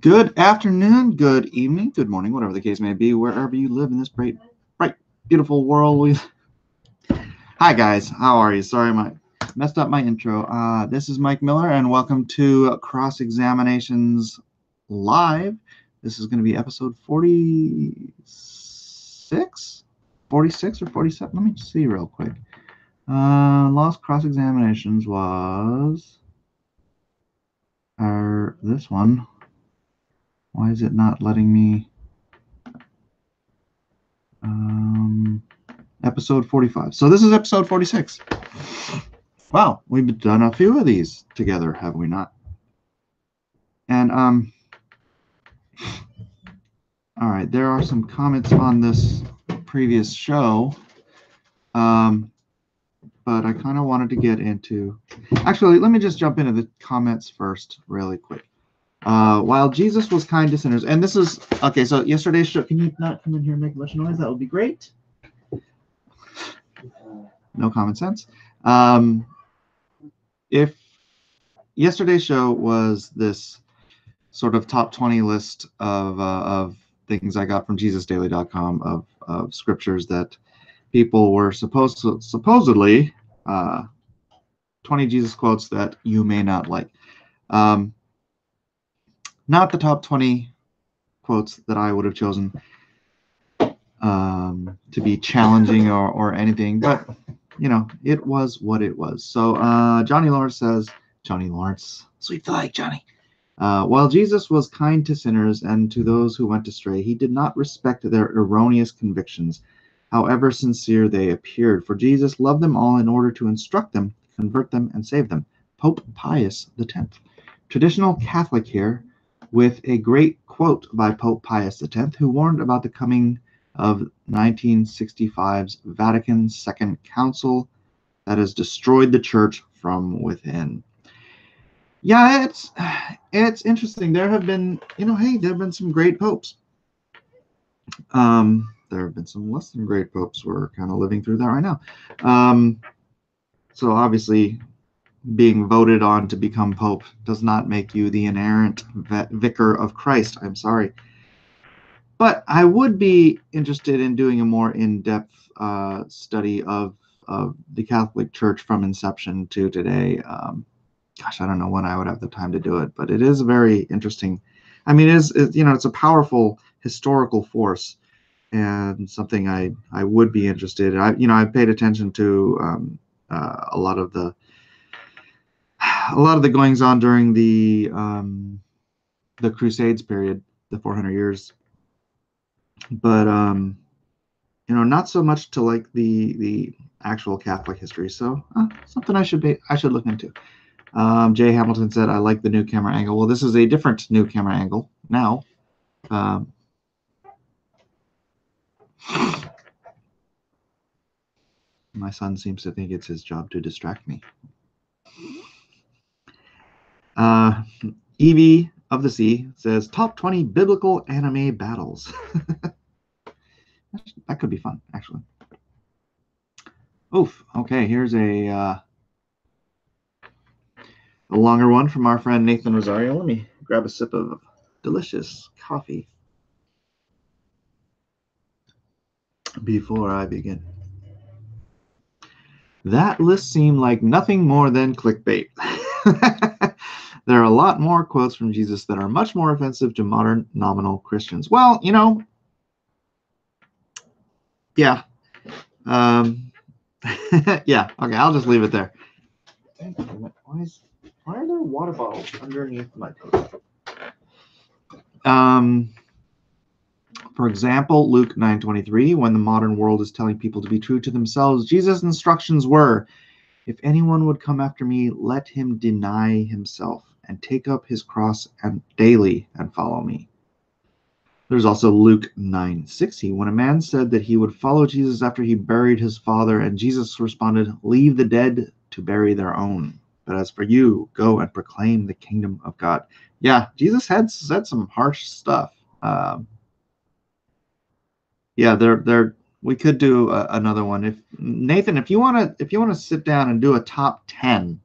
Good afternoon, good evening, good morning, whatever the case may be, wherever you live in this bright, beautiful world. Hi guys, how are you? Sorry, I messed up my intro. This is Mike Miller, and welcome to Cross Examinations Live. This is going to be episode 46? 46 or 47? Let me see real quick. Last Cross Examinations was this one. Why is it not letting me? Episode 45. So this is episode 46. Wow, we've done a few of these together, have we not? And all right, there are some comments on this previous show, but I kind of wanted to get into. Actually, let me just jump into the comments first, really quick. While Jesus was kind to sinners, and this is okay. So yesterday's show. Can you not come in here and make a bunch of noise? That would be great. No common sense. If yesterday's show was this sort of top 20 list of things I got from JesusDaily.com of scriptures that people were supposedly 20 Jesus quotes that you may not like. Not the top 20 quotes that I would have chosen to be challenging or anything, but you know, it was what it was. So Johnny Lawrence says, Johnny Lawrence, sweet flag, Johnny. While Jesus was kind to sinners and to those who went astray, he did not respect their erroneous convictions, however sincere they appeared, for Jesus loved them all in order to instruct them, convert them, and save them. Pope Pius X. Traditional Catholic here, with a great quote by Pope Pius X, who warned about the coming of 1965's Vatican II Council that has destroyed the church from within. Yeah, it's interesting. There have been, there have been some great popes. There have been some less than great popes. We're kind of living through that right now. So obviously, being voted on to become pope does not make you the inerrant vicar of Christ. I'm sorry. But I would be interested in doing a more in-depth study of the Catholic Church from inception to today. Gosh, I don't know when I would have the time to do it, but it is very interesting. I mean, it's a powerful historical force, and something I would be interested in. I've paid attention to a lot of the goings on during the Crusades period, the 400 years. But not so much to like the actual Catholic history. So something I should look into. Jay Hamilton said, "I like the new camera angle." Well, this is a different new camera angle now. My son seems to think it's his job to distract me. Evie of the Sea says, "Top 20 biblical anime battles." That could be fun, actually. Oof. Okay, here's a longer one from our friend Nathan Rosario. Let me grab a sip of delicious coffee before I begin. That list seemed like nothing more than clickbait. There are a lot more quotes from Jesus that are much more offensive to modern nominal Christians. Well, yeah. Yeah, okay, I'll just leave it there. Why are there water bottles underneath my coat? For example, Luke 9:23, when the modern world is telling people to be true to themselves, Jesus' instructions were, "If anyone would come after me, let him deny himself and take up his cross daily and follow me." There's also Luke 9:60, when a man said that he would follow Jesus after he buried his father, and Jesus responded, "Leave the dead to bury their own. But as for you, go and proclaim the kingdom of God." Yeah, Jesus had said some harsh stuff. Yeah, we could do another one. If Nathan, if you want to sit down and do a top 10,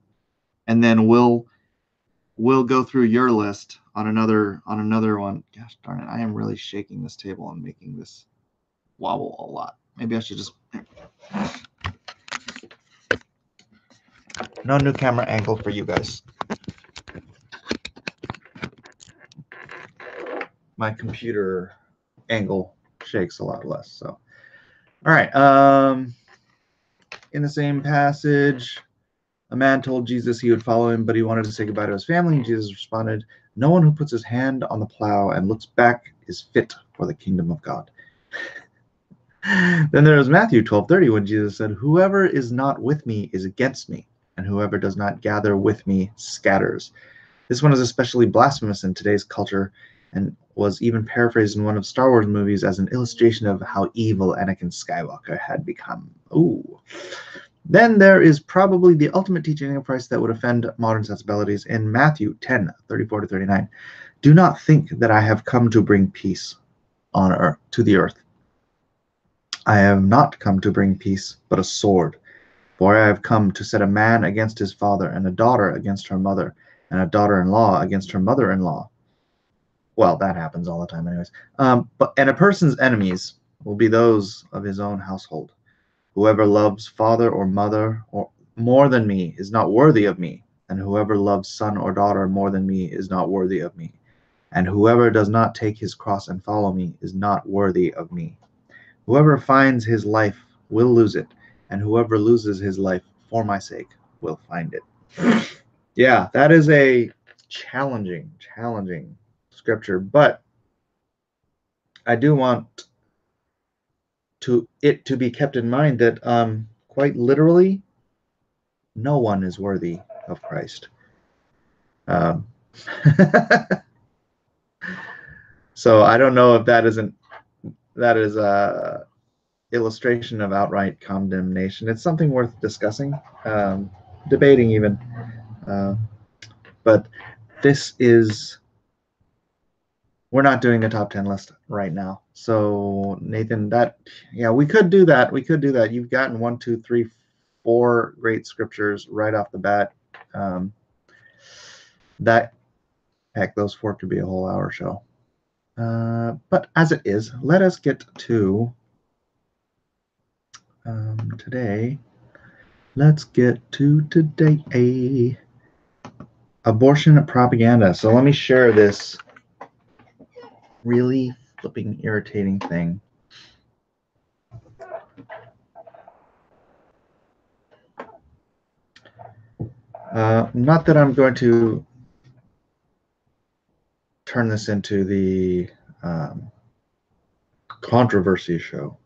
and then we'll go through your list on another one. Gosh darn it! I am really shaking this table and making this wobble a lot. Maybe I should just. No new camera angle for you guys. My computer angle shakes a lot less. So, all right. In the same passage, a man told Jesus he would follow him, but he wanted to say goodbye to his family. And Jesus responded, "No one who puts his hand on the plow and looks back is fit for the kingdom of God." Then there was Matthew 12:30 when Jesus said, "Whoever is not with me is against me, and whoever does not gather with me scatters." This one is especially blasphemous in today's culture and was even paraphrased in one of Star Wars movies as an illustration of how evil Anakin Skywalker had become. Ooh. Then there is probably the ultimate teaching of Christ that would offend modern sensibilities in Matthew 10:34-39. "Do not think that I have come to bring peace on earth to the earth. I have not come to bring peace, but a sword. For I have come to set a man against his father, and a daughter against her mother, and a daughter-in-law against her mother-in-law." Well, that happens all the time anyways. And a person's enemies will be those of his own household. "Whoever loves father or mother or more than me is not worthy of me, and whoever loves son or daughter more than me is not worthy of me. And whoever does not take his cross and follow me is not worthy of me. Whoever finds his life will lose it, and whoever loses his life for my sake will find it." Yeah, that is a challenging scripture, but I do want it to be kept in mind that quite literally, no one is worthy of Christ. So I don't know if that is a illustration of outright condemnation. It's something worth discussing, debating even. But this is. We're not doing a top 10 list right now. So Nathan, we could do that. You've gotten 1, 2, 3, 4 great scriptures right off the bat. Those 4 could be a whole hour show. But as it is, let us get to today. Let's get to today. Abortion propaganda. So let me share this really flipping irritating thing. Not that I'm going to turn this into the controversy show.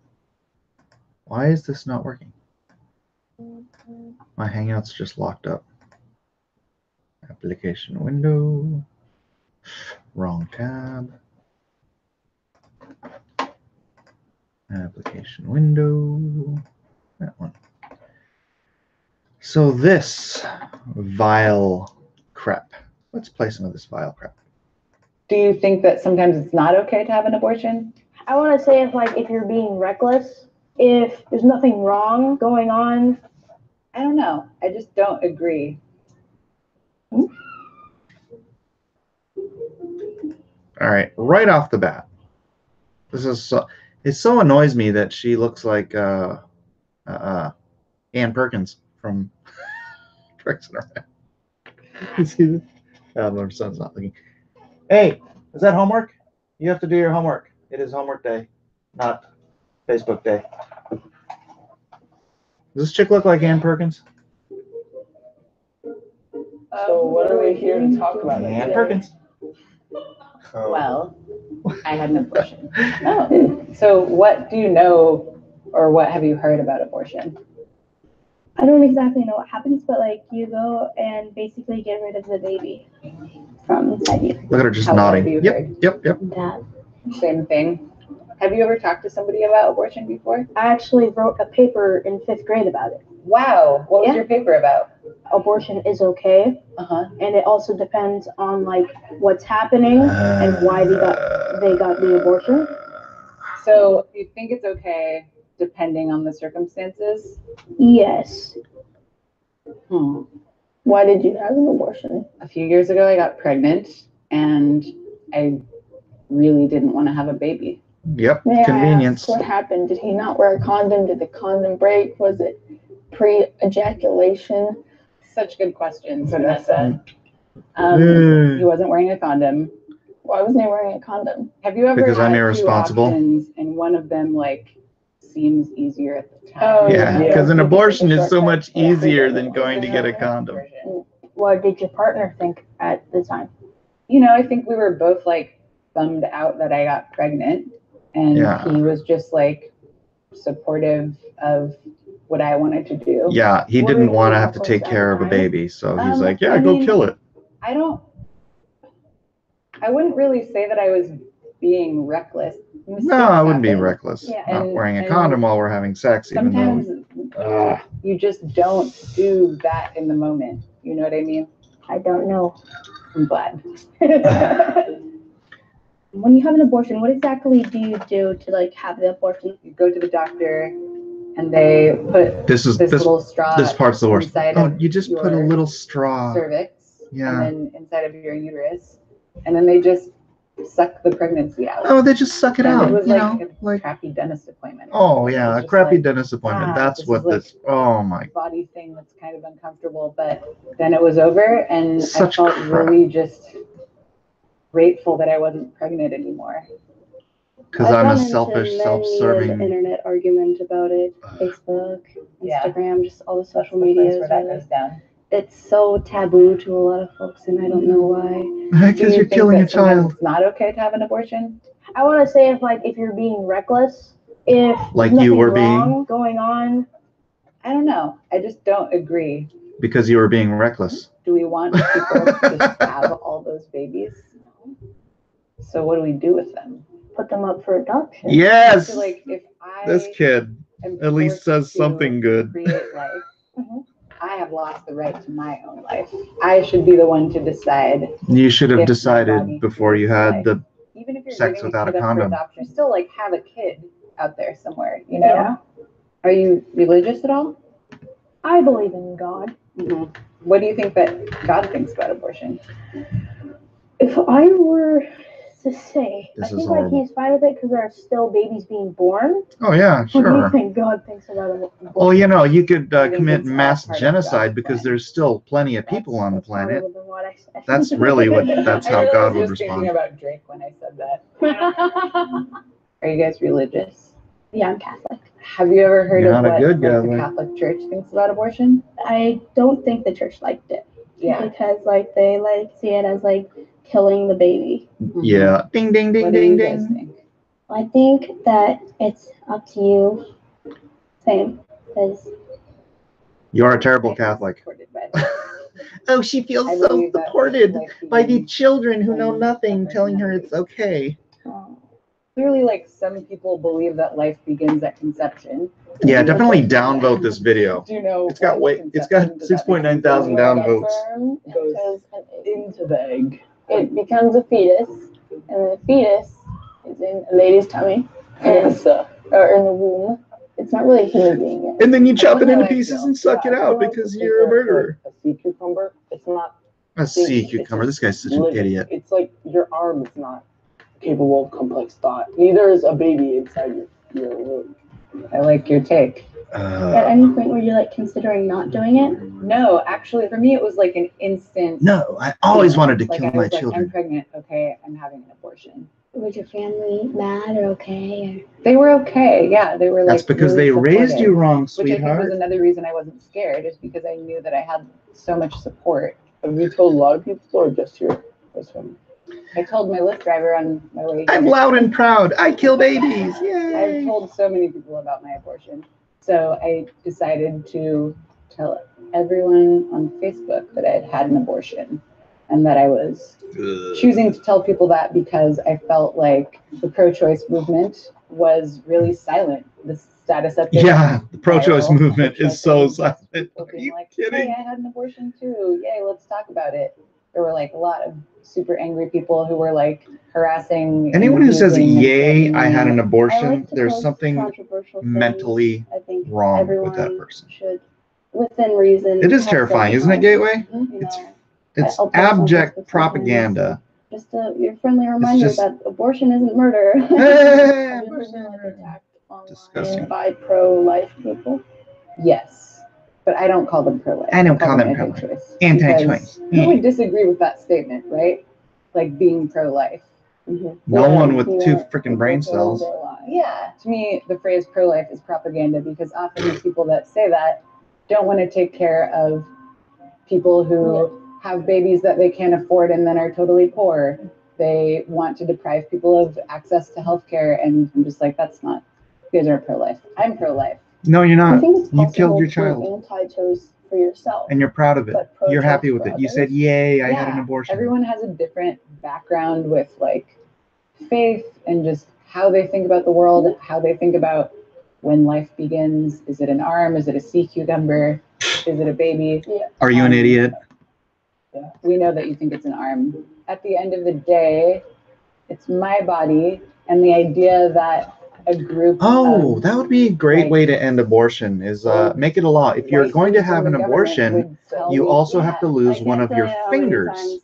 Why is this not working? My Hangout's just locked up. Application window. Wrong tab. Application window. That one. So this vile crap. Let's play some of this vile crap. Do you think that sometimes it's not okay to have an abortion? I want to say if you're being reckless, if there's nothing wrong going on. I don't know. I just don't agree. All right, right off the bat. It so annoys me that she looks like Ann Perkins from Tricks and Around. You see this? My son's not looking. Hey, is that homework? You have to do your homework. It is homework day, not Facebook day. Does this chick look like Ann Perkins? So what are we here to talk about? Ann Perkins. Well, I had an abortion. Oh, so what do you know, or what have you heard about abortion? I don't exactly know what happens, but you go and basically get rid of the baby from inside you. Look at her just How nodding. have you Yep. That. Same thing. Have you ever talked to somebody about abortion before? I actually wrote a paper in 5th grade about it. Wow. What was your paper about? Abortion is okay. And it also depends on what's happening and why they got the abortion. So you think it's okay depending on the circumstances? Yes. Why did you have an abortion? A few years ago, I got pregnant, and I really didn't want to have a baby. Yep, May I convenience. ask what happened? Did he not wear a condom? Did the condom break? Was it pre-ejaculation? Such good questions, Vanessa. Mm. He wasn't wearing a condom. Why wasn't he wearing a condom? Have you ever Because I'm had irresponsible. 2 options and one of them like seems easier at the time? Oh, Yeah, yeah. because an abortion is so Shortcut. much Yeah. easier than going to get a condom. Version. What did your partner think at the time? You know, I think we were both like bummed out that I got pregnant, and Yeah. he was just like supportive of what I wanted to do. Yeah, he What didn't were want to you have to reckless take at care the of a time? baby, so he's like, yeah, I go mean, kill it. I wouldn't really say that I was being reckless. Mistakes No, I wouldn't be happen. reckless. Yeah. Not And- wearing a and condom while we're having sex, even though. Sometimes you just don't do that in the moment. You know what I mean? I don't know. I'm glad. When you have an abortion, what exactly do you do to like have the abortion? You go to the doctor, and they put This little straw part's the worst. inside Oh, of you just put a your little straw. cervix, Yeah. and then inside of your uterus, and then they just suck the pregnancy out. Oh, they just suck it And out. it was you like know, a like. crappy dentist appointment. Oh It yeah, was a just crappy like, dentist appointment. That's this what is like this. Oh my. body thing that's kind of uncomfortable, but then it was over, and Such I felt crap. really just grateful that I wasn't pregnant anymore. Because I'm a selfish, self-serving. internet argument about it. Facebook, Yeah. Instagram, just all the social That's the place media. where that goes down. It's so taboo to a lot of folks, and I don't know why. Do Because you you're think killing a that sometimes child. it's not okay to have an abortion? I want to say if you're being reckless, if Like nothing you were wrong going on, I don't know. I just don't agree. Because you were being reckless. Do we want people to just have all those babies? So what do we do with them? put them up for adoption. I Yes. feel like if I This kid am at least forced says to something good. create life, I have lost the right to my own life. I should be the one to decide. You should have If my decided body before you creates had life. the. Even if you're Sex giving without a kid up for condom. adoption, you still like have a kid out there somewhere. You know? Yeah. Are you religious at all? I believe in God. What do you think that God thinks about abortion? If I were to say, This I is think horrible. he's fine with it because there are still babies being born. Oh yeah, What do you sure. think God thinks about abortion? Well, you know, you could I think commit it's all mass part of genocide God's because plan. there's still plenty of people on the That's harder planet. than what I said. That's really what. That's I how really God was would just thinking respond. about Drake when I said that. Are you guys religious? Yeah, I'm Catholic. Have you ever heard You're of not a what good like, the Catholic. Catholic Church thinks about abortion? I don't think the church liked it. Yeah. Because like they like see it as like killing the baby. Yeah. Ding ding ding What do ding you guys ding. think? I think that it's up to you. Same as You're a terrible I feel Catholic. supported by that. Oh, she feels I so believe that supported life by the begins children who know when nothing, a person telling her has a it's baby. okay. Clearly, like some people believe that life begins at conception. Yeah, definitely downvote this video. Do you know? It's got when it's got conception, does that 6.9 mean thousand when downvotes. it goes into the egg. it becomes a fetus, and the fetus is in a lady's tummy, and, or in the womb. It's not really a human being yet. And then you chop it How into I pieces feel. and suck it out because you're a murderer. A sea cucumber, it's not A sea cucumber. This guy's such an living. idiot. It's like your arm is not capable of complex thought. Neither is a baby inside your womb. I like your take. At any point were you like considering not doing it? No, actually, for me, it was like an instant. No, I always wanted to like, kill I my was like, I'm children. pregnant. Okay, I'm having an abortion. Was your family mad or okay? They were okay. Yeah, they were like. That's because really they raised supportive, you wrong, Which I think was sweetheart. another reason I wasn't scared, is because I knew that I had so much support. Have you told a lot of people or just your best friend? I told my Lyft driver on my way I'm here. loud and proud. I kill babies. I've Yay! told so many people about my abortion. So I decided to tell everyone on Facebook that I had had an abortion and that I was choosing to tell people that because I felt like the pro-choice movement was really silent. The status update. Yeah, the pro-choice viral, movement which, is so like, silent. people Are being you like, kidding? hey, I had an abortion too. Yay, let's talk about it. There were like a lot of super angry people who were like harassing. Anyone and who says, abusing and yay, threatening I had me. an I abortion, like to there's post something controversial things. mentally I think wrong everyone with that person. should, within reason. It is have terrifying, some isn't it, kind Gateway? of, you It's know, It's I'll post on Facebook abject sometimes. propaganda. Just your friendly reminder just- that abortion isn't murder. Hey, Have you ever been like attacked Disgusting. online by pro-life people? Yes, but I don't call them pro-life. I don't call them anti-choice. Anti-choice. Because who would disagree with that statement, right? Like being pro-life. Mm-hmm. No one with two freaking brain cells. Yeah, to me, the phrase pro-life is propaganda because often the people that say that don't want to take care of people who have babies that they can't afford and then are totally poor. They want to deprive people of access to healthcare, and I'm just like, that's not. You guys aren't pro-life. I'm pro-life. No, you're I not. think it's You killed possible your to child. be anti-choice for yourself. And you're proud of it. But You're pro-choice happy with for it. You said, others? yay, I had an abortion. Everyone has a different background with like faith and just how they think about the world, how they think about when life begins. Is it an arm? Is it a sea cucumber? Is it a baby? Yeah. Are you an idiot? Yeah. We know that you think it's an arm. At the end of the day, it's my body, and the idea that a group Oh, of that would be a great like, way to end abortion is make it a law. If you're white going to dudes have in an the abortion, government would tell you me, also have to lose I one can't of your tell you how many fingers. times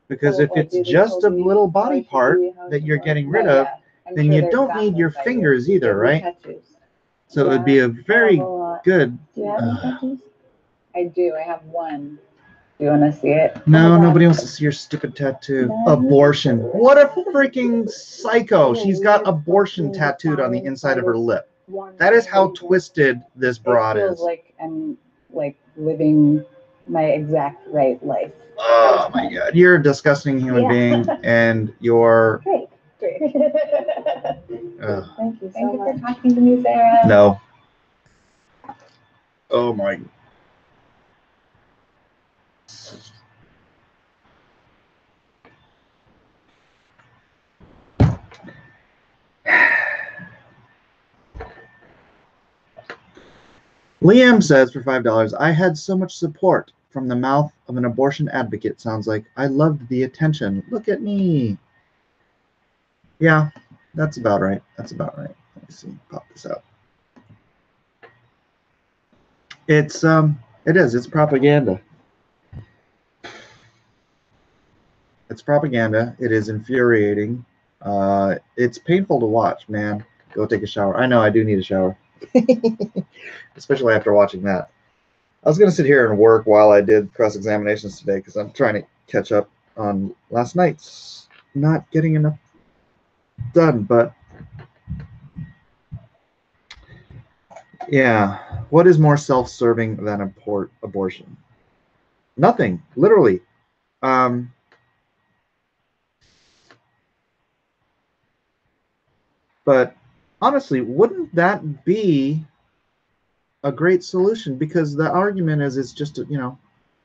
Because the if white it's dude just told a me little why body should part we have that you're abortion. getting rid Right, of, yeah. I'm then sure you there's don't need baffled your by fingers you. either, Get right? tattoos. So it would be a I very have a lot. good. Do you have any tattoos? I do. I have one. Do you want to see it? No, God. nobody wants to see your stupid tattoo. No. Abortion. What a freaking psycho. Yeah, She's we got just abortion fucking tattooed on the defined inside of her by this lip. one That is how thing. twisted this It broad feels is. like I'm like living my exact right life. Oh my god. You're a disgusting human Yeah. being and you're. Great. Thank you so Thank you for much. talking to me, Sarah. No. Oh my. Liam says for $5, I had so much support from the mouth of an abortion advocate. Sounds like I loved the attention. Look at me. Yeah, that's about right. That's about right. Let me see. Pop this out. It is. It's propaganda. It's propaganda. It is infuriating. It's painful to watch, man. Go take a shower. I know I do need a shower. Especially after watching that. I was going to sit here and work while I did cross-examinations today because I'm trying to catch up on last night's not getting enough done. But yeah, what is more self-serving than abortion? Nothing, literally. But honestly, wouldn't that be a great solution? Because the argument is it's just,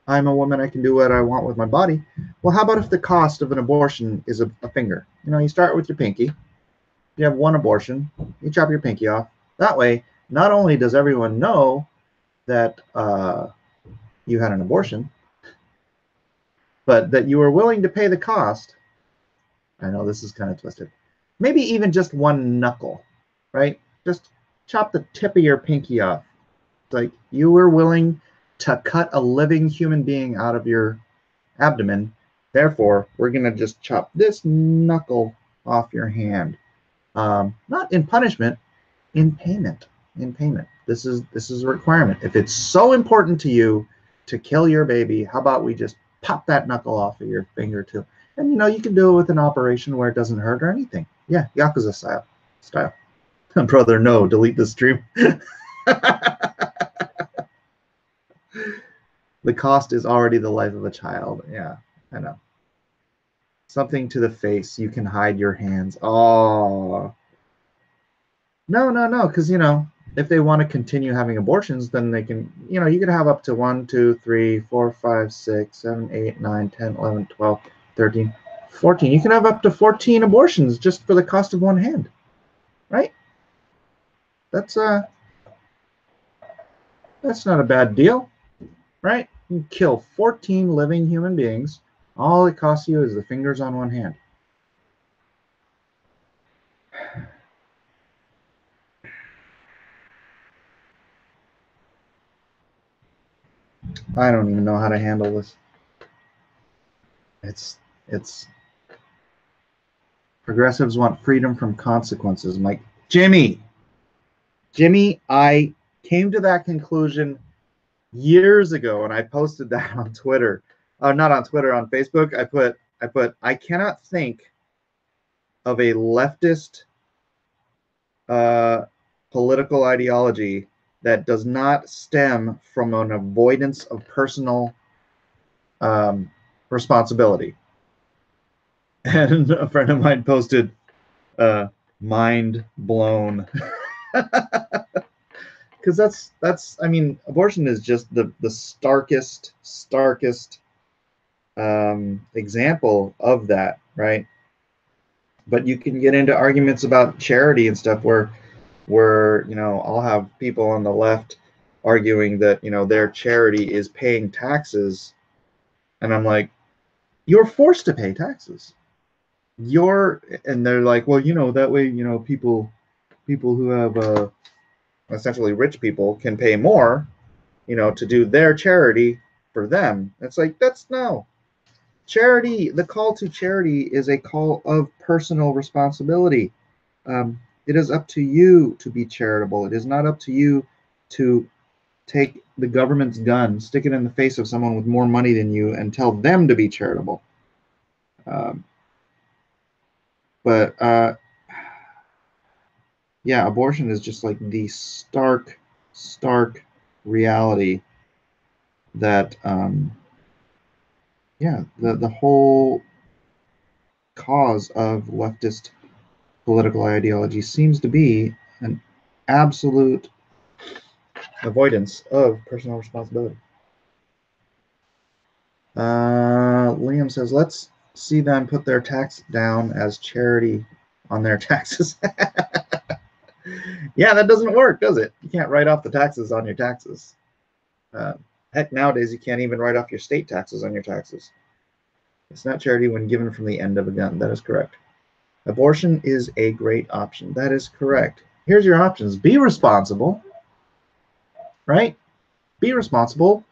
I'm a woman, I can do what I want with my body. Well, how about if the cost of an abortion is a finger? You start with your pinky. You have one abortion, you chop your pinky off. That way, not only does everyone know that you had an abortion, but that you were willing to pay the cost. I know this is kind of twisted. Maybe even just one knuckle, right? Just chop the tip of your pinky off. Like you were willing to cut a living human being out of your abdomen. Therefore, we're going to just chop this knuckle off your hand. Not in punishment, in payment. In payment. This is a requirement. If it's so important to you to kill your baby, how about we just pop that knuckle off of your finger too? And you can do it with an operation where it doesn't hurt or anything. Yeah, Yakuza style. Brother, no, delete the stream. The cost is already the life of a child. Yeah, I know. Something to the face. You can hide your hands. Oh. No, because, if they want to continue having abortions, then they can, you could have up to 1, 2, 3, 4, 5, 6, 7, 8, 9, 10, 11, 12, 13, 14. You can have up to 14 abortions just for the cost of one hand, right? That's not a bad deal, right? You kill 14 living human beings. All it costs you is the fingers on one hand. I don't even know how to handle this. It's Progressives want freedom from consequences. Mike, Jimmy, I came to that conclusion years ago, and I posted that on Twitter. Not on Twitter, on Facebook. I put I cannot think of a leftist political ideology that does not stem from an avoidance of personal responsibility. And a friend of mine posted, mind blown. Because that's I mean, abortion is just the starkest example of that, right? But you can get into arguments about charity and stuff where you know, I'll have people on the left arguing that, you know, their charity is paying taxes, and I'm like, you're forced to pay taxes. And they're like, well, you know, that way, you know, people who have essentially rich people can pay more, you know, to do their charity for them. It's like, that's no. Charity, the call to charity is a call of personal responsibility. It is up to you to be charitable. It is not up to you to take the government's gun, stick it in the face of someone with more money than you, and tell them to be charitable. Yeah, abortion is just like the stark reality that, yeah, the whole cause of leftist political ideology seems to be an absolute avoidance of personal responsibility. Liam says, let's see them put their tax down as charity on their taxes. Yeah, that doesn't work, does it? You can't write off the taxes on your taxes. Heck, nowadays you can't even write off your state taxes on your taxes. It's not charity when given from the end of a gun. That is correct. Abortion is a great option. That is correct. Here's your options. Be responsible, right? Be responsible.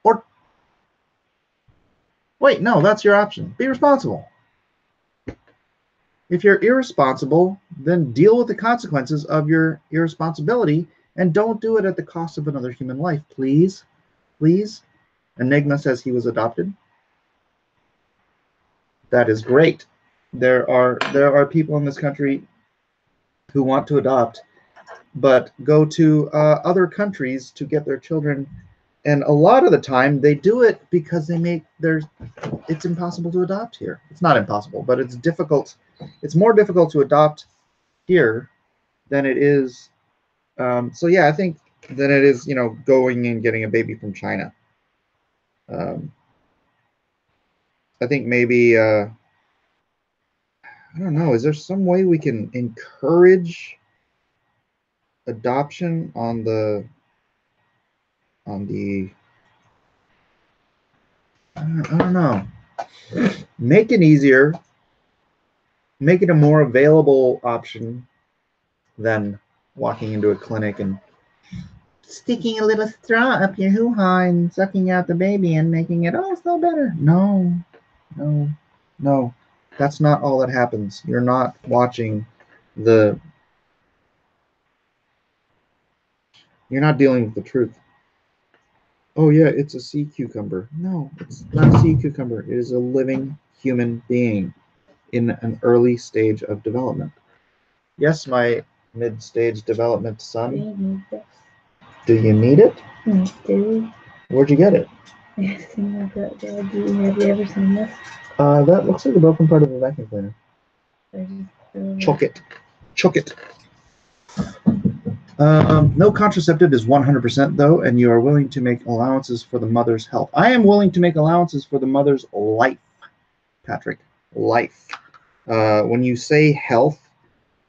Or, wait, no, that's your option. Be responsible. If you're irresponsible, then deal with the consequences of your irresponsibility, and don't do it at the cost of another human life, please. Please. Enigma says he was adopted. That is great. There are people in this country who want to adopt, but go to other countries to get their children, and a lot of the time they do it because it's impossible to adopt here. It's not impossible, but it's difficult. It's more difficult to adopt here than it is. So yeah, I think than it is, you know, going and getting a baby from China. I think maybe I don't know. Is there some way we can encourage adoption on the I don't know. Make it easier. Make it a more available option than walking into a clinic and sticking a little straw up your hoo-ha and sucking out the baby and making it so better. No. That's not all that happens. You're not watching you're not dealing with the truth. Oh yeah, it's a sea cucumber. No, it's not a sea cucumber. It is a living human being in an early stage of development. Yes, my mid-stage development son. Do you need it? Do. Where'd you get it? Have you ever seen this? That looks like a broken part of a vacuum cleaner. Chuck it. No contraceptive is 100% though, and you are willing to make allowances for the mother's health. I am willing to make allowances for the mother's life, Patrick. Life. When you say health,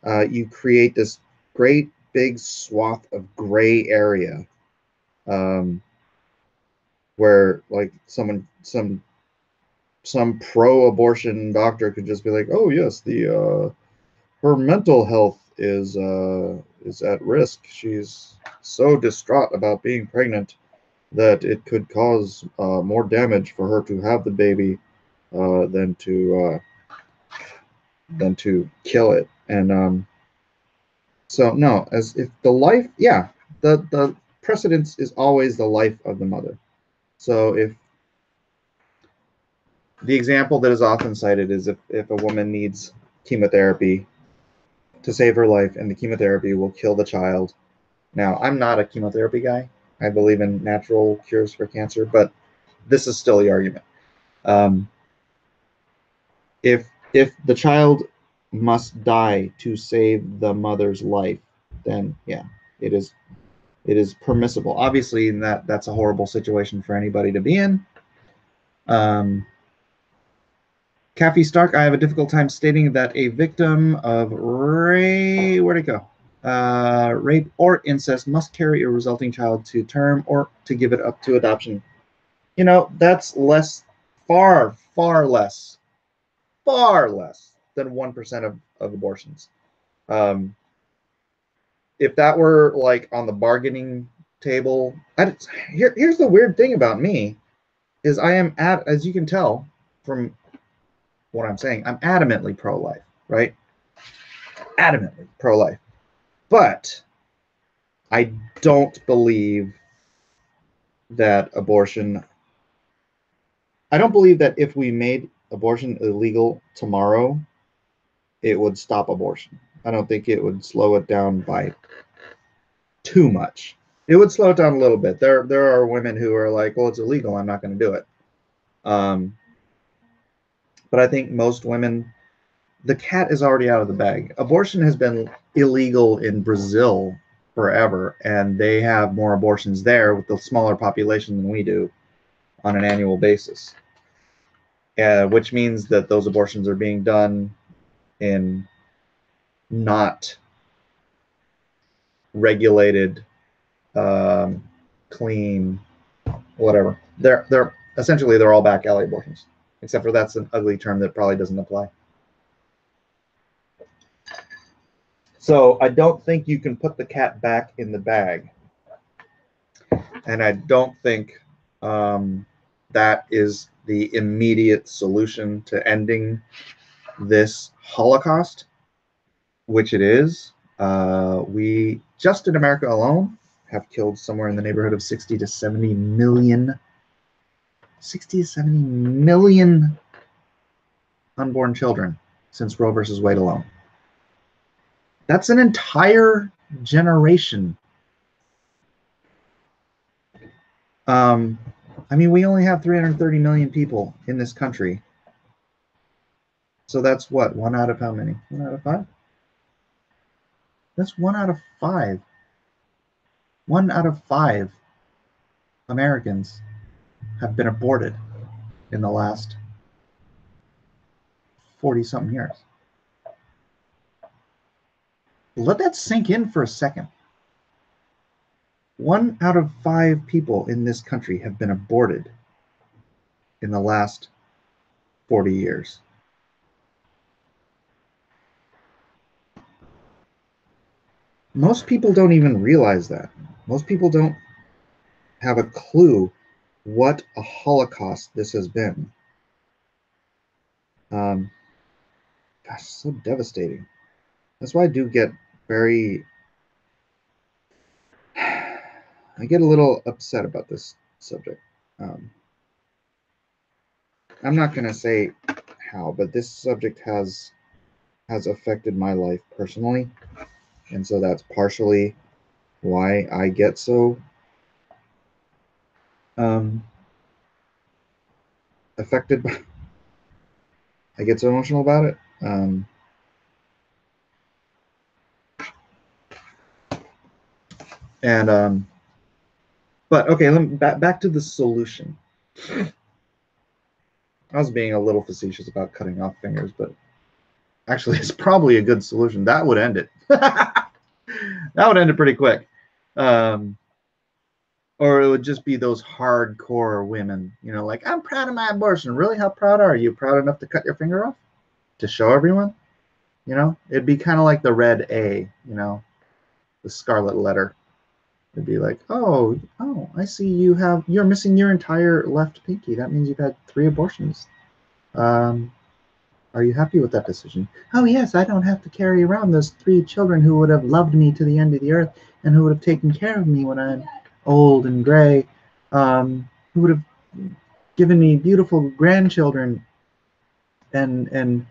you create this great big swath of gray area, where like some pro-abortion doctor could just be like, oh yes, her mental health is at risk. She's so distraught about being pregnant that it could cause more damage for her to have the baby than to to kill it. And so no, as if the life, yeah, the precedence is always the life of the mother. So if the example that is often cited is if a woman needs chemotherapy to save her life, and the chemotherapy will kill the child. Now, I'm not a chemotherapy guy. I believe in natural cures for cancer, but this is still the argument. If the child must die to save the mother's life, then yeah, it is permissible. Obviously, that's a horrible situation for anybody to be in. Kathy Stark, I have a difficult time stating that a victim of rape, where'd it go? Rape or incest must carry a resulting child to term or to give it up to adoption. You know, that's far less than 1% of abortions. If that were like on the bargaining table, here's the weird thing about me is I am, as you can tell from what I'm saying, I'm adamantly pro-life, right? Adamantly pro-life. But I don't believe that I don't believe that if we made abortion illegal tomorrow, it would stop abortion. I don't think it would slow it down by too much. It would slow it down a little bit. There are women who are like, well, it's illegal, I'm not going to do it. But I think most women, the cat is already out of the bag. Abortion has been illegal in Brazil forever, and they have more abortions there with the smaller population than we do on an annual basis, which means that those abortions are being done in not regulated, clean, whatever. They're essentially they're all back alley abortions, except for that's an ugly term that probably doesn't apply. So I don't think you can put the cat back in the bag, and I don't think that is the immediate solution to ending this Holocaust, which it is. We just in America alone have killed somewhere in the neighborhood of 60 to 70 million unborn children since Roe versus Wade alone. That's an entire generation. I mean, we only have 330 million people in this country. So that's what? 1 out of how many? 1 out of 5? That's 1 out of 5. 1 out of 5 Americans have been aborted in the last 40-something years. Let that sink in for a second. 1 out of 5 people in this country have been aborted in the last 40 years. Most people don't even realize that. Most people don't have a clue what a Holocaust this has been. Gosh, so devastating. That's why I do get I get a little upset about this subject. I'm not going to say how, but this subject has affected my life personally, and so that's partially why I get so affected by, I get so emotional about it. But okay, back to the solution. I was being a little facetious about cutting off fingers, but actually it's probably a good solution. That would end it. That would end it pretty quick. Or it would just be those hardcore women, you know, like, I'm proud of my abortion. Really? How proud are you? Proud enough to cut your finger off? To show everyone? You know? It'd be kind of like the red A, you know, the scarlet letter. It'd be like, oh, I see you're missing your entire left pinky. That means you've had 3 abortions. All Are you happy with that decision? Oh, yes, I don't have to carry around those 3 children who would have loved me to the end of the earth and who would have taken care of me when I'm old and gray, who would have given me beautiful grandchildren and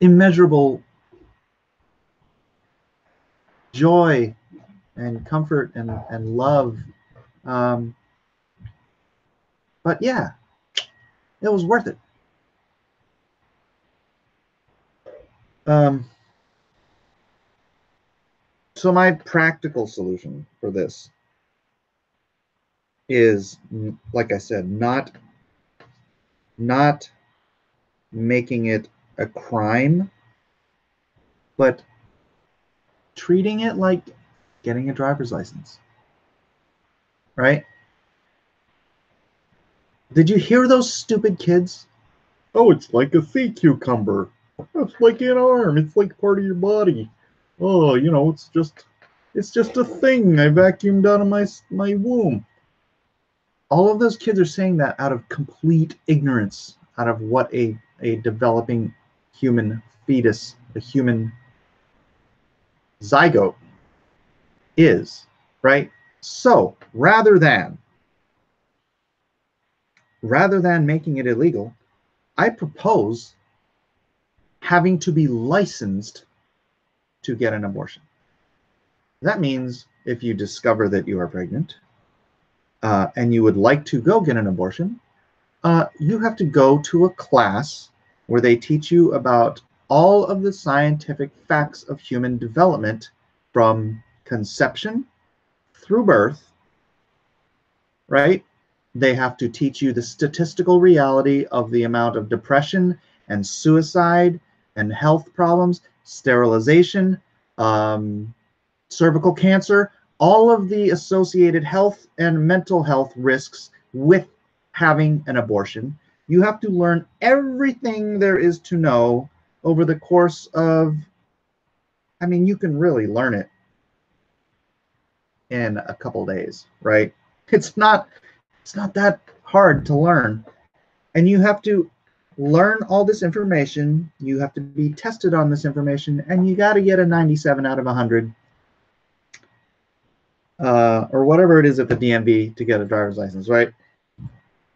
immeasurable joy and comfort and love. But yeah, it was worth it. So my practical solution for this is, like I said, not making it a crime, but treating it like getting a driver's license. Right? Did you hear those stupid kids? Oh, it's like a sea cucumber. It's like an arm. It's like part of your body. Oh, you know, it's just a thing I vacuumed out of my womb. All of those kids are saying that out of complete ignorance, out of what a developing human fetus, a human zygote is, right? So rather than making it illegal, I propose having to be licensed to get an abortion. That means if you discover that you are pregnant and you would like to go get an abortion, you have to go to a class where they teach you about all of the scientific facts of human development from conception through birth, right? They have to teach you the statistical reality of the amount of depression and suicide and health problems, sterilization, cervical cancer, all of the associated health and mental health risks with having an abortion. You have to learn everything there is to know over the course of, I mean, you can really learn it in a couple days, right? It's not that hard to learn. And you have to learn all this information. You have to be tested on this information, and you got to get a 97 out of 100. Or whatever it is at the DMV to get a driver's license, right?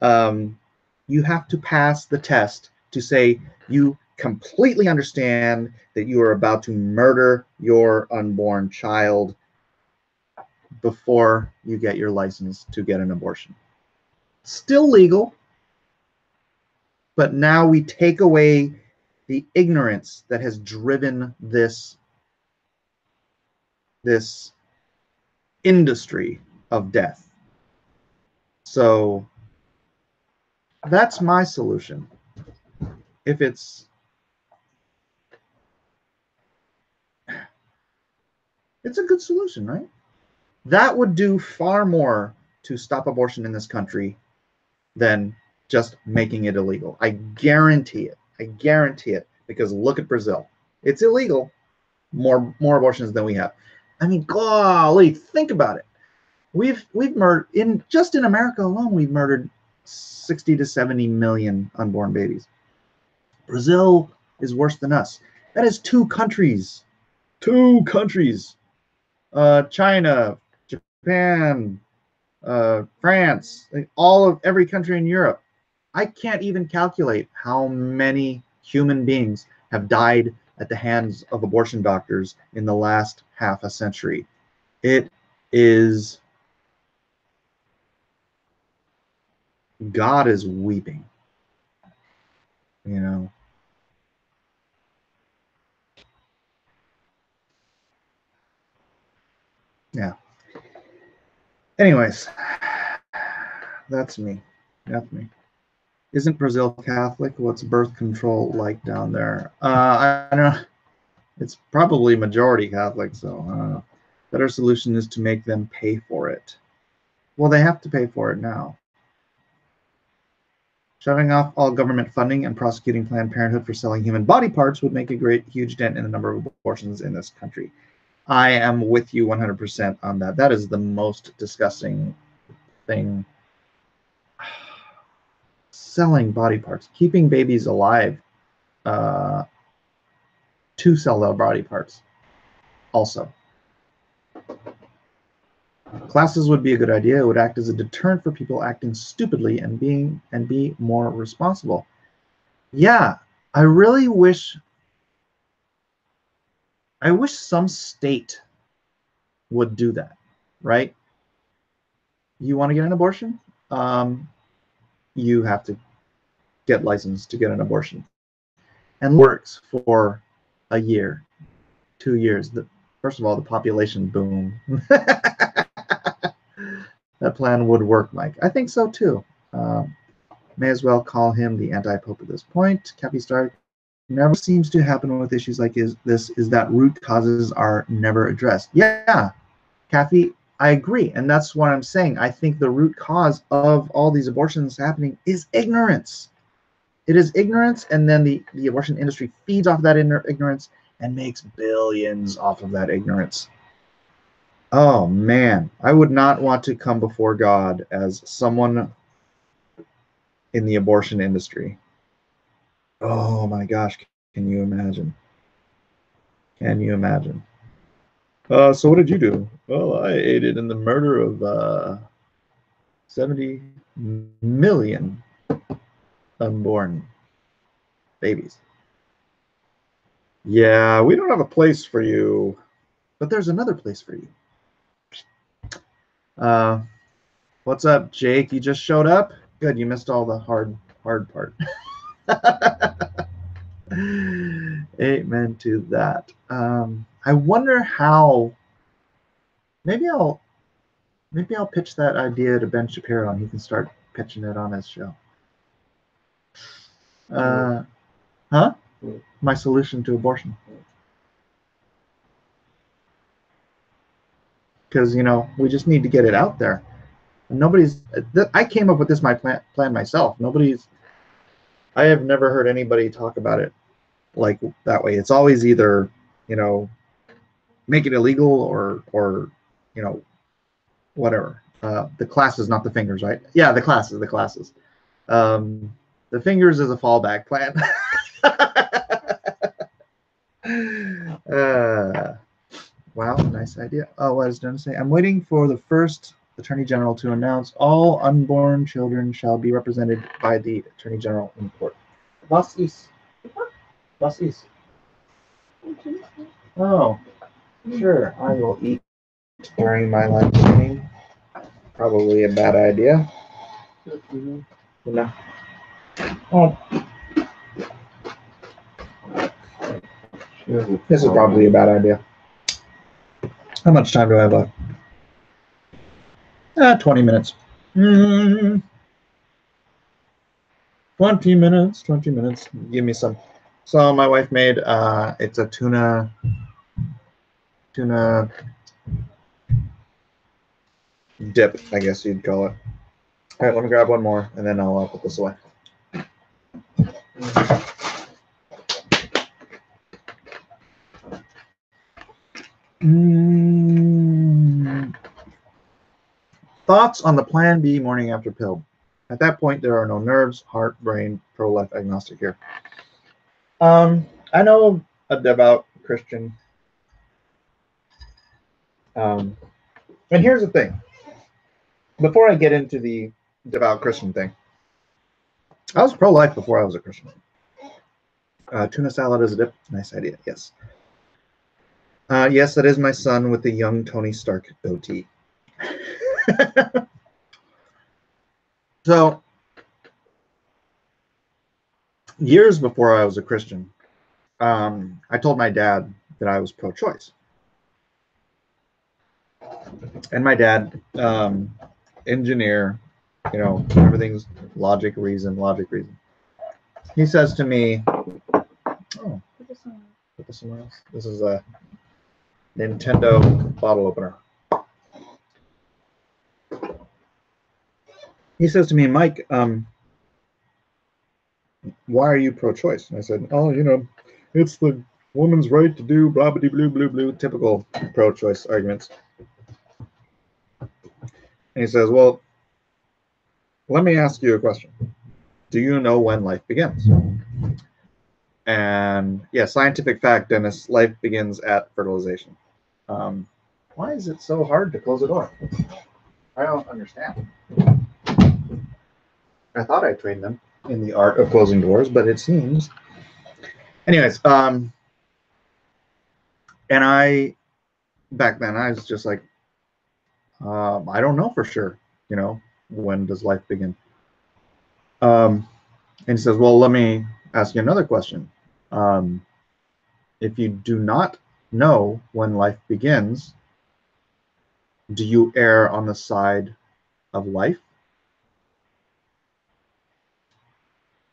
You have to pass the test to say you completely understand that you are about to murder your unborn child before you get your license to get an abortion. Still legal, but now we take away the ignorance that has driven this industry of death. So that's my solution. It's a good solution, right? That would do far more to stop abortion in this country than just making it illegal. I guarantee it. I guarantee it. Because look at Brazil. It's illegal. More abortions than we have. I mean, golly, think about it. We've murdered in America alone. We've murdered 60 to 70 million unborn babies. Brazil is worse than us. That is 2 countries. 2 countries. China, Japan, France, like every country in Europe. I can't even calculate how many human beings have died at the hands of abortion doctors in the last half a century. It is, God is weeping, you know. Yeah. Anyways, that's me. That's me. Isn't Brazil Catholic? What's birth control like down there? I don't know. It's probably majority Catholic, so I don't know. Better solution is to make them pay for it. Well, they have to pay for it now. Shutting off all government funding and prosecuting Planned Parenthood for selling human body parts would make a huge dent in the number of abortions in this country. I am with you 100% on that. That is the most disgusting thing selling body parts, keeping babies alive to sell their body parts also. Classes would be a good idea. It would act as a deterrent for people acting stupidly and be more responsible. Yeah, I really wish some state would do that, right? You want to get an abortion? You have to get licensed to get an abortion. And works for a year, 2 years. First of all, the population boom. That plan would work, Mike. I think so too. May as well call him the anti-pope at this point. Cappy Star never seems to happen with issues like this is that root causes are never addressed. Yeah, Kathy, I agree. And that's what I'm saying. I think the root cause of all these abortions happening is ignorance. It is ignorance, and then the abortion industry feeds off that ignorance and makes billions off of that ignorance. Oh man, I would not want to come before God as someone in the abortion industry. Oh my gosh, can you imagine? Can you imagine? So what did you do? Well, I aided in the murder of 70 million unborn babies. Yeah, we don't have a place for you, but there's another place for you. What's up, Jake? You just showed up? Good, you missed all the hard part. Amen to that. I wonder how. Maybe I'll pitch that idea to Ben Shapiro and he can start pitching it on his show. Huh? My solution to abortion. Because we just need to get it out there. I came up with this plan myself. I have never heard anybody talk about it like that way. It's always either make it illegal or whatever. The classes, not the fingers, right? Yeah, the classes. The fingers is a fallback plan. Wow, nice idea. Oh, what is done to say? I'm waiting for the first Attorney General to announce all unborn children shall be represented by the Attorney General in court. Was ist? Oh, sure. I will eat during my lunch meeting. Probably a bad idea. No. Oh. This is probably a bad idea. How much time do I have left? 20 minutes. 20 minutes. Give me some. So my wife made, it's a tuna dip, I guess you'd call it. All right, let me grab one more, and then I'll put this away. Thoughts on the Plan B morning after pill? At that point, there are no nerves, heart, brain, pro-life agnostic here. I know a devout Christian. And here's the thing. Before I get into the devout Christian thing, I was pro-life before I was a Christian. Tuna salad as a dip, nice idea, yes. Yes, that is my son with the young Tony Stark goatee. So, years before I was a Christian, I told my dad that I was pro-choice. And my dad, engineer, everything's logic, reason. He says to me, oh, put this somewhere else. This is a Nintendo bottle opener. He says to me, Mike, why are you pro-choice? And I said, oh, it's the woman's right to do blah, blah, blue, blue, blue, typical pro-choice arguments. And he says, well, let me ask you a question. do you know when life begins? And yeah, scientific fact, Dennis, life begins at fertilization. Why is it so hard to close a door? I don't understand. I thought I trained them in the art of closing doors, but it seems. Anyways, and back then I was just like, I don't know for sure, you know, when does life begin? And he says, well, let me ask you another question. If you do not know when life begins, do you err on the side of life?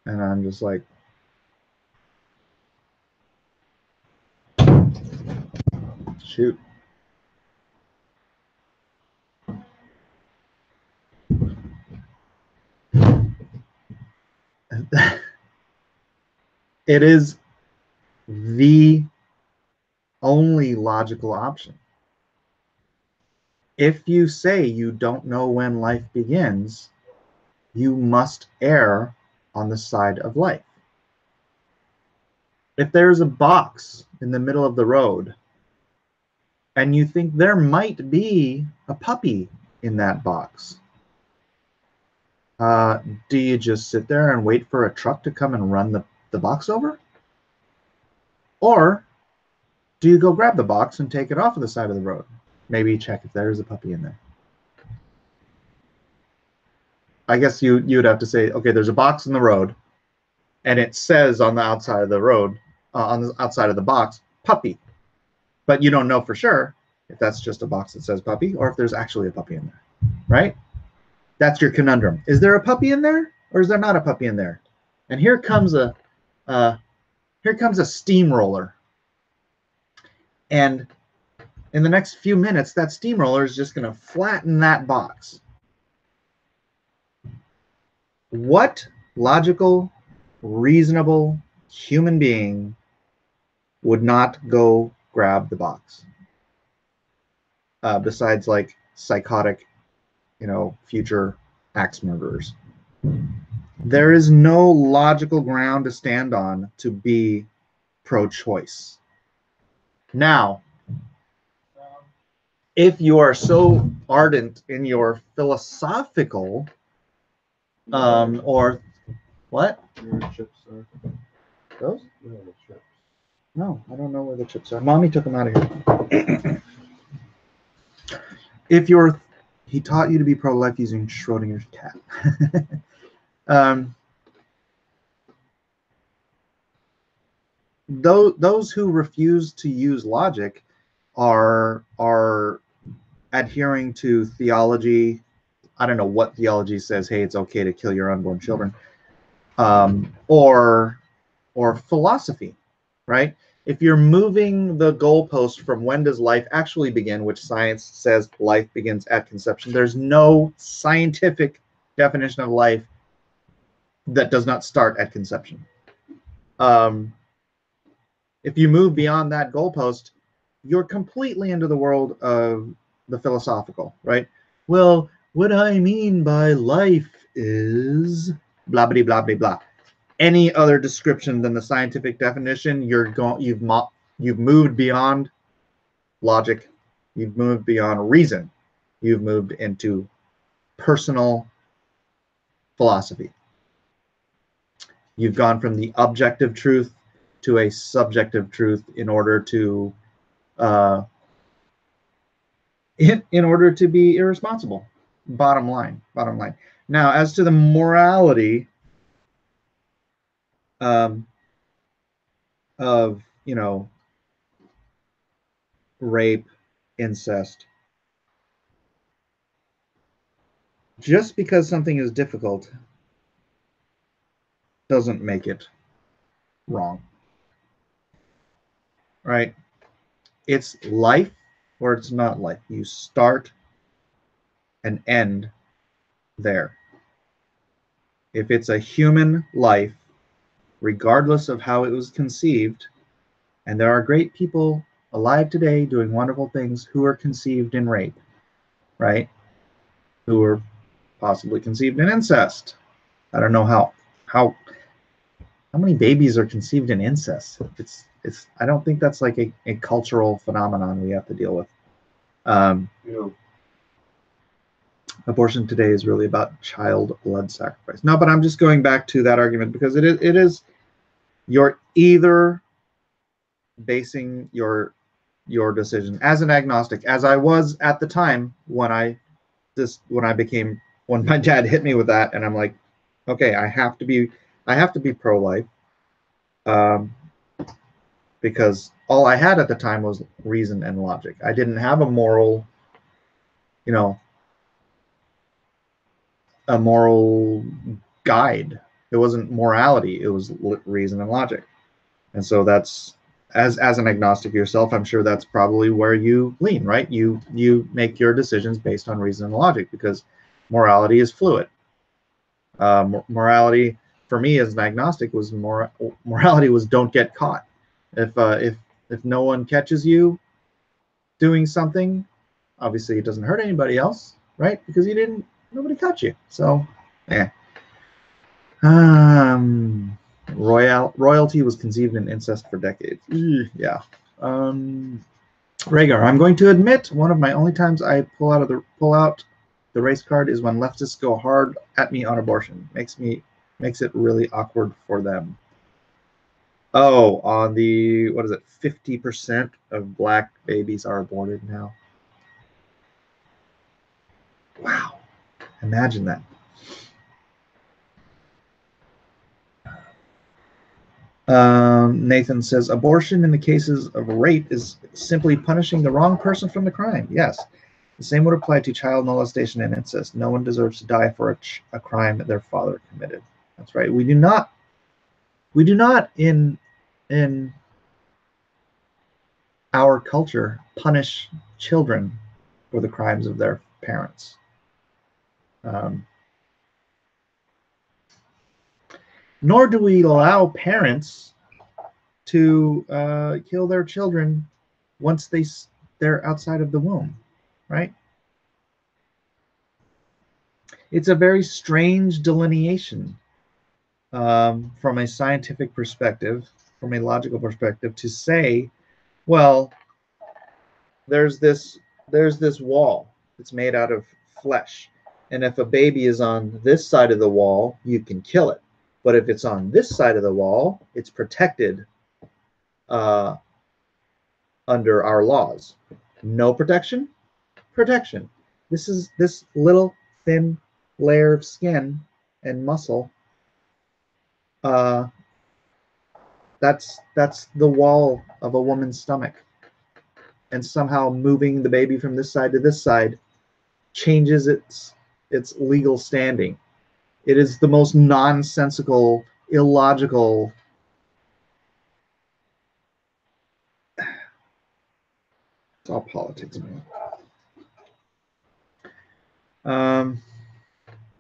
And I'm just like, shoot. It is the only logical option. If you say you don't know when life begins, you must err on the side of life. If there's a box in the middle of the road and you think there might be a puppy in that box, do you just sit there and wait for a truck to come and run the box over? Or do you go grab the box and take it off of the side of the road? Maybe check if there's a puppy in there. I guess you'd have to say, okay, there's a box in the road, and it says on the outside of the road, on the outside of the box, puppy. But you don't know for sure if that's just a box that says puppy or if there's actually a puppy in there, right? That's your conundrum. Is there a puppy in there, or is there not a puppy in there? And here comes a steamroller, and in the next few minutes, that steamroller is just going to flatten that box. What logical, reasonable human being would not go grab the box? Besides, like, psychotic, you know, future axe murderers. There is no logical ground to stand on to be pro-choice. Now, if you are so ardent in your philosophical, or what? Your chips are. Those? Yeah, the chips. No, I don't know where the chips are. Mommy took them out of here. If you're, he taught you to be pro-life using Schrodinger's cat. Those who refuse to use logic are adhering to theology. I don't know what theology says, hey, it's okay to kill your unborn children, or philosophy, right? If you're moving the goalpost from when does life actually begin, which science says life begins at conception, there's no scientific definition of life that does not start at conception. If you move beyond that goalpost, you're completely into the world of the philosophical, right? Well, what I mean by life is blah, blah, blah, blah, blah. Any other description than the scientific definition, you've moved beyond logic, you've moved beyond reason, you've moved into personal philosophy. You've gone from the objective truth to a subjective truth in order to in order to be irresponsible. Bottom line. Now, as to the morality of, you know, rape, incest, just because something is difficult doesn't make it wrong, right? It's life or it's not life. You start and end there. If it's a human life, regardless of how it was conceived, and there are great people alive today doing wonderful things who are conceived in rape, right? Who were possibly conceived in incest. I don't know how how many babies are conceived in incest? It's I don't think that's like a cultural phenomenon we have to deal with. Abortion today is really about child blood sacrifice. No, but I'm just going back to that argument because it is you're either basing your decision as an agnostic, as I was at the time when my dad hit me with that, and I'm like, okay, I have to be pro-life, because all I had at the time was reason and logic. I didn't have a moral guide. It wasn't morality, it was reason and logic. And so that's, as an agnostic yourself, I'm sure that's probably where you lean, right? You make your decisions based on reason and logic, because morality is fluid. Morality for me as an agnostic was morality was don't get caught. If no one catches you doing something, obviously it doesn't hurt anybody else, right? Because nobody caught you. So yeah. Royalty was conceived in incest for decades. Yeah. Rhaegar, I'm going to admit one of my only times I pull out the race card is when leftists go hard at me on abortion. Makes it really awkward for them. Oh, on the, what is it, 50% of black babies are aborted now. Wow. Imagine that. Nathan says, abortion in the cases of rape is simply punishing the wrong person from the crime. Yes. The same would apply to child molestation and incest. No one deserves to die for a crime that their father committed. That's right. We do not in our culture punish children for the crimes of their parents. Nor do we allow parents to kill their children once they're outside of the womb, right? It's a very strange delineation from a scientific perspective, from a logical perspective, to say, well, there's this wall that's made out of flesh, and if a baby is on this side of the wall, you can kill it. But if it's on this side of the wall, it's protected under our laws. No protection? Protection. This little thin layer of skin and muscle. That's the wall of a woman's stomach. And somehow moving the baby from this side to this side changes its legal standing. It is the most nonsensical, illogical. It's all politics, man.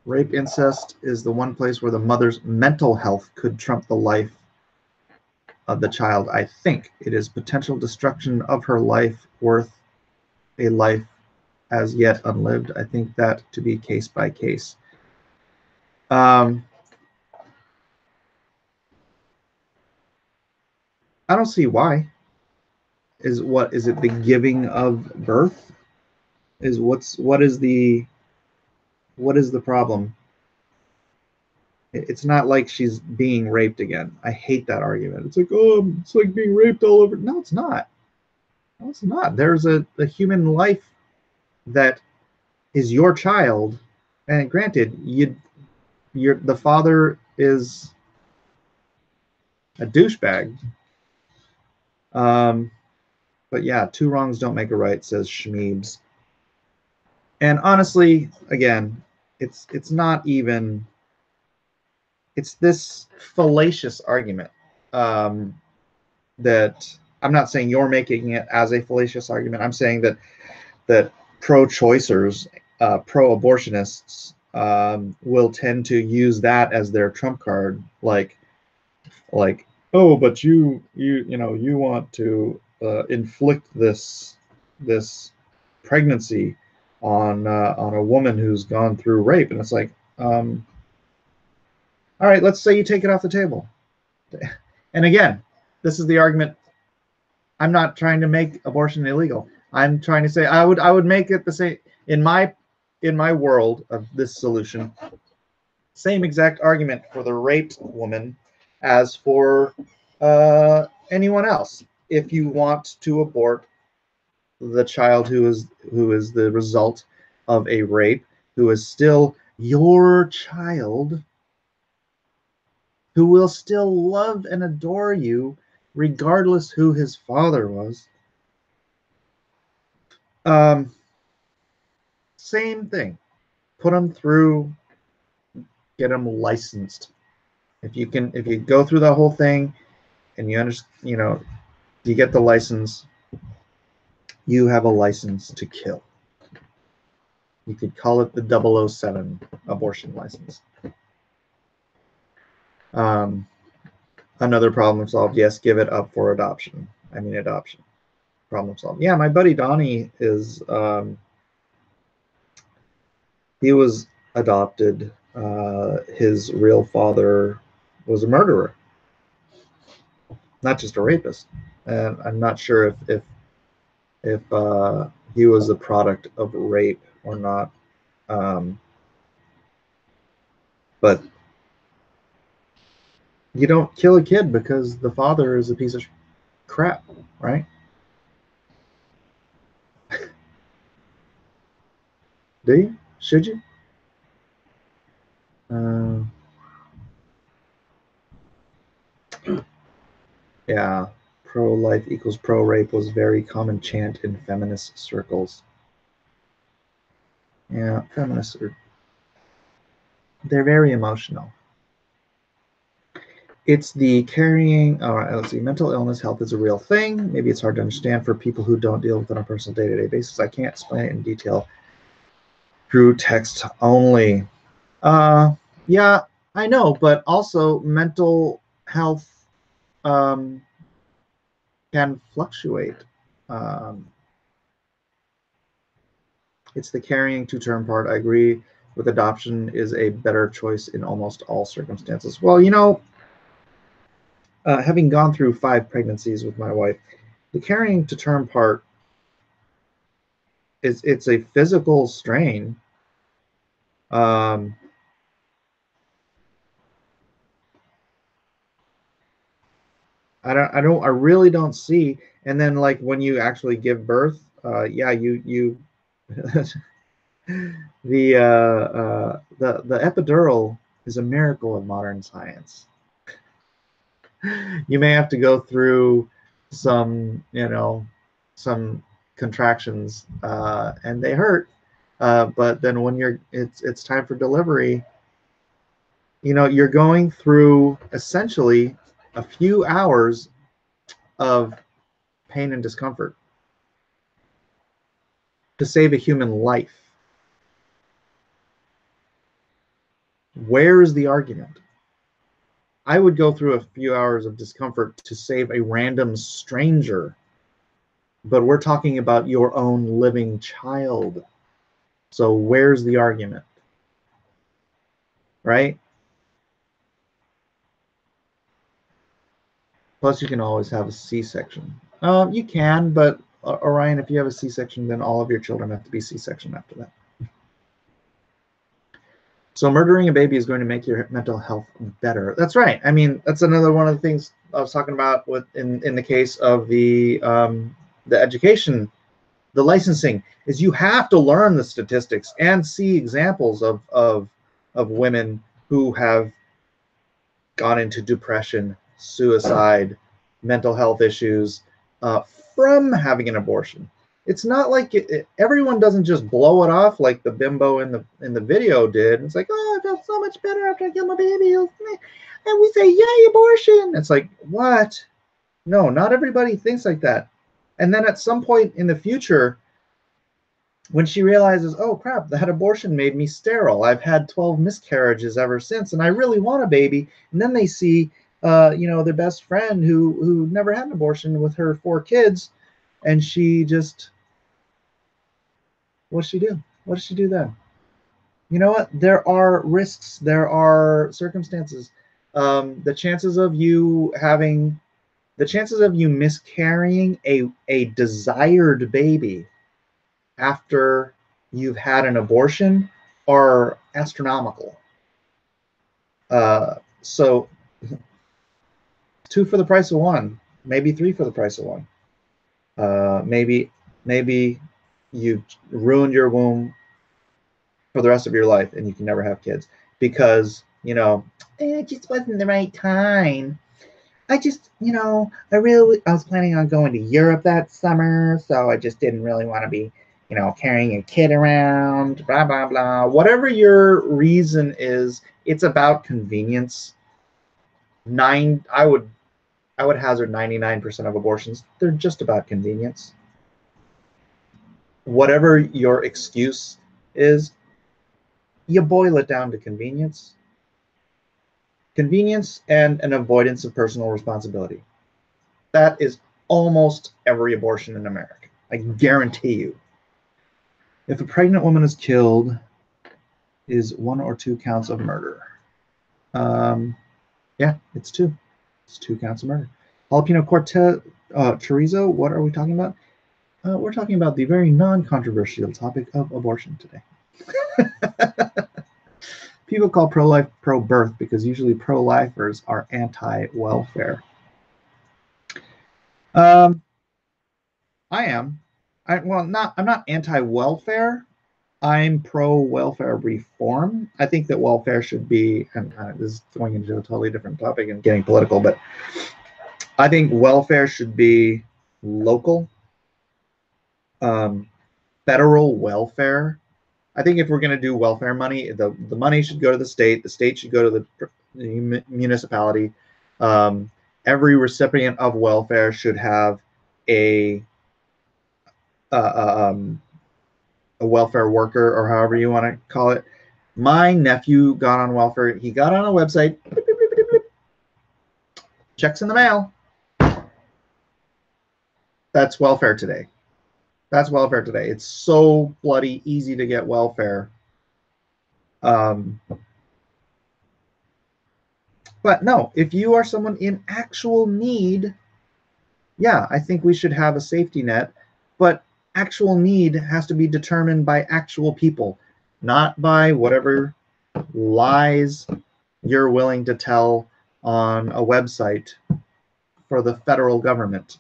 Rape, incest is the one place where the mother's mental health could trump the life of the child. I think it is potential destruction of her life worth a life as yet unlived. I think that to be case by case. I don't see why. What is it? The giving of birth is what is the problem? It's not like she's being raped again. I hate that argument. It's like, oh, it's like being raped all over. No, it's not. No, it's not. There's a human life that is your child, and granted, the father is a douchebag. But yeah, two wrongs don't make a right, says Schmeebs. And honestly, again, it's not even. It's this fallacious argument that I'm not saying you're making it as a fallacious argument. I'm saying that pro-choicers, pro-abortionists will tend to use that as their trump card, like, oh, but you want to inflict this pregnancy on a woman who's gone through rape, and it's like, All right, let's say you take it off the table. And again, this is the argument. I'm not trying to make abortion illegal. I'm trying to say I would make it the same in my world of this solution. Same exact argument for the raped woman as for anyone else. If you want to abort the child who is the result of a rape, who is still your child, who will still love and adore you regardless who his father was. Same thing. Put them through, get them licensed. If you go through the whole thing and you understand, you get the license, you have a license to kill. You could call it the 007 abortion license. Another problem solved. Yes, give it up for adoption. Adoption. Problem solved. Yeah, my buddy Donnie is, he was adopted. His real father was a murderer, not just a rapist. And I'm not sure if he was a product of rape or not. But you don't kill a kid because the father is a piece of crap, right? Do you? Should you? Yeah, pro-life equals pro-rape was very common chant in feminist circles. Yeah, feminists they're very emotional. It's the carrying, all right, let's see, mental illness, health is a real thing. Maybe it's hard to understand for people who don't deal with it on a personal day-to-day basis. I can't explain it in detail through text only. Yeah, I know, but also mental health can fluctuate. It's the carrying to term part. I agree with adoption is a better choice in almost all circumstances. Well, having gone through 5 pregnancies with my wife, the carrying to term part it's a physical strain. I really don't see. And then like when you actually give birth, yeah, you the epidural is a miracle of modern science. You may have to go through some contractions, and they hurt. But then when it's time for delivery, you're going through essentially a few hours of pain and discomfort to save a human life. Where is the argument? I would go through a few hours of discomfort to save a random stranger, but we're talking about your own living child. So where's the argument? Right? Plus, you can always have a C-section. You can, but Orion, if you have a C-section, then all of your children have to be C-section after that. So murdering a baby is going to make your mental health better. That's right. That's another one of the things I was talking about in the case of the education, the licensing, is you have to learn the statistics and see examples of women who have gone into depression, suicide, mental health issues from having an abortion. It's not like everyone doesn't just blow it off like the bimbo in the video did. It's like, oh, I felt so much better after I killed my baby, and we say, yay, abortion. It's like, what? No, not everybody thinks like that. And then at some point in the future, when she realizes, oh crap, that abortion made me sterile. I've had 12 miscarriages ever since, and I really want a baby. And then they see, their best friend who never had an abortion with her 4 kids, and she just, what does she do? What does she do then? you know what? There are risks. There are circumstances. The chances of you miscarrying a desired baby after you've had an abortion are astronomical. So 2 for the price of 1, maybe 3 for the price of 1. Maybe you ruined your womb for the rest of your life and you can never have kids because, it just wasn't the right time. I was planning on going to Europe that summer, so I just didn't really want to be, carrying a kid around, blah, blah, blah. Whatever your reason is, it's about convenience. I would hazard 99% of abortions, they're just about convenience. Whatever your excuse is, you boil it down to convenience. Convenience and an avoidance of personal responsibility. That is almost every abortion in America. I guarantee you. If a pregnant woman is killed, is 1 or 2 counts of murder. Yeah, it's 2. It's 2 counts of murder. Jalapeno Cortez, chorizo, what are we talking about? We're talking about the very non-controversial topic of abortion today. People call pro-life pro-birth because usually pro-lifers are anti-welfare. I am. I'm not anti-welfare. I'm pro-welfare reform. I think that welfare should be, and this is going into a totally different topic and getting political, but I think welfare should be local, federal welfare. I think if we're going to do welfare money, the money should go to the state should go to the municipality. Every recipient of welfare should have a welfare worker, or however you want to call it. My nephew got on welfare. He got on a website. Checks in the mail. That's welfare today. That's welfare today. It's so bloody easy to get welfare. But no, if you are someone in actual need, yeah, I think we should have a safety net. But actual need has to be determined by actual people, not by whatever lies you're willing to tell on a website for the federal government.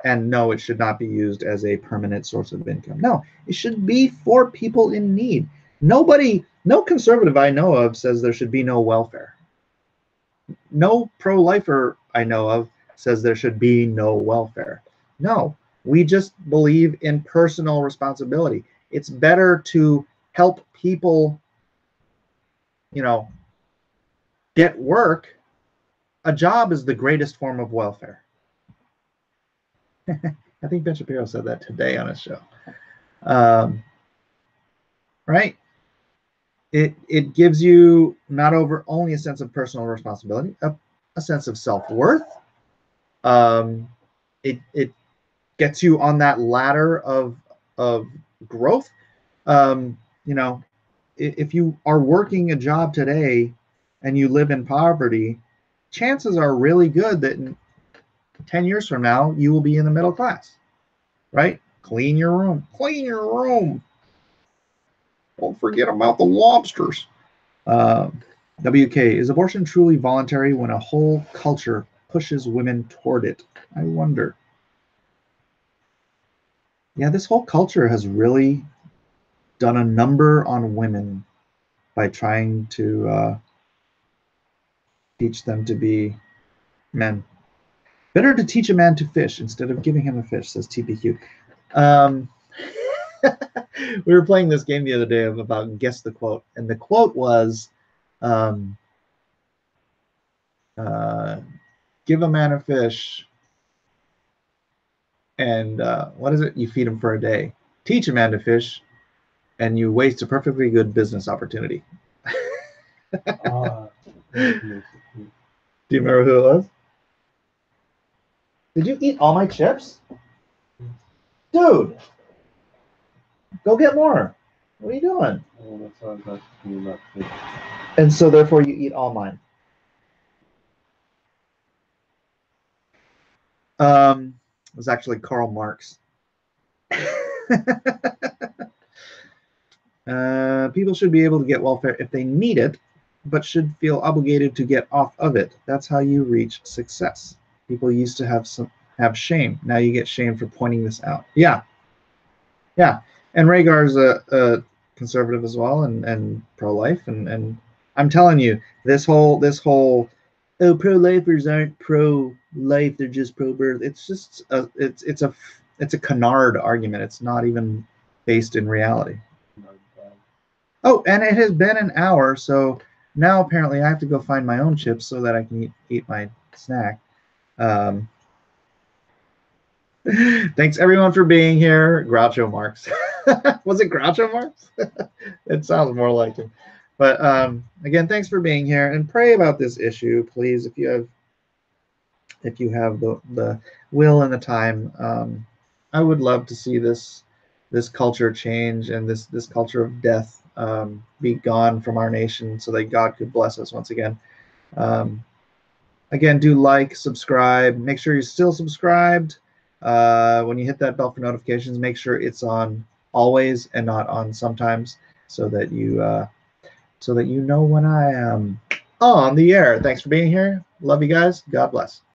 And no, it should not be used as a permanent source of income. No, it should be for people in need. No conservative I know of says there should be no welfare. No pro-lifer I know of says there should be no welfare. No, we just believe in personal responsibility. It's better to help people, get work. A job is the greatest form of welfare. I think Ben Shapiro said that today on his show. Right? It gives you not only a sense of personal responsibility, a sense of self-worth. It gets you on that ladder of growth. If you are working a job today and you live in poverty, chances are really good that in 10 years from now, you will be in the middle class, right? Clean your room. Clean your room. Don't forget about the lobsters. WK, is abortion truly voluntary when a whole culture pushes women toward it? I wonder. Yeah, this whole culture has really done a number on women by trying to teach them to be men. Better to teach a man to fish instead of giving him a fish, says TPQ. We were playing this game the other day about guess the quote, and the quote was, give a man a fish, and what is it? You feed him for a day. Teach a man to fish, and you waste a perfectly good business opportunity. Do you remember who it was? Did you eat all my chips? Dude, go get more. What are you doing? Oh, that's all that's not good. And so therefore you eat all mine. It was actually Karl Marx. People should be able to get welfare if they need it, but should feel obligated to get off of it. That's how you reach success. People used to have shame. Now you get shame for pointing this out. Yeah. And Rhaegar's a conservative as well, and pro-life, and I'm telling you, this whole oh, pro-lifers aren't pro-life, they're just pro-birth. It's just it's a canard argument. It's not even based in reality. Oh, and it has been an hour, so now apparently I have to go find my own chips so that I can eat my snack. Thanks everyone for being here. Groucho Marx. Was it Groucho Marx? It sounds more like him. But again, thanks for being here, and pray about this issue, please, if you have the will and the time. I would love to see this culture change and this culture of death be gone from our nation, so that God could bless us once again. Again, do like, subscribe. Make sure you're still subscribed. When you hit that bell for notifications, make sure it's on always and not on sometimes, so that you know when I am on the air. Thanks for being here. Love you guys. God bless.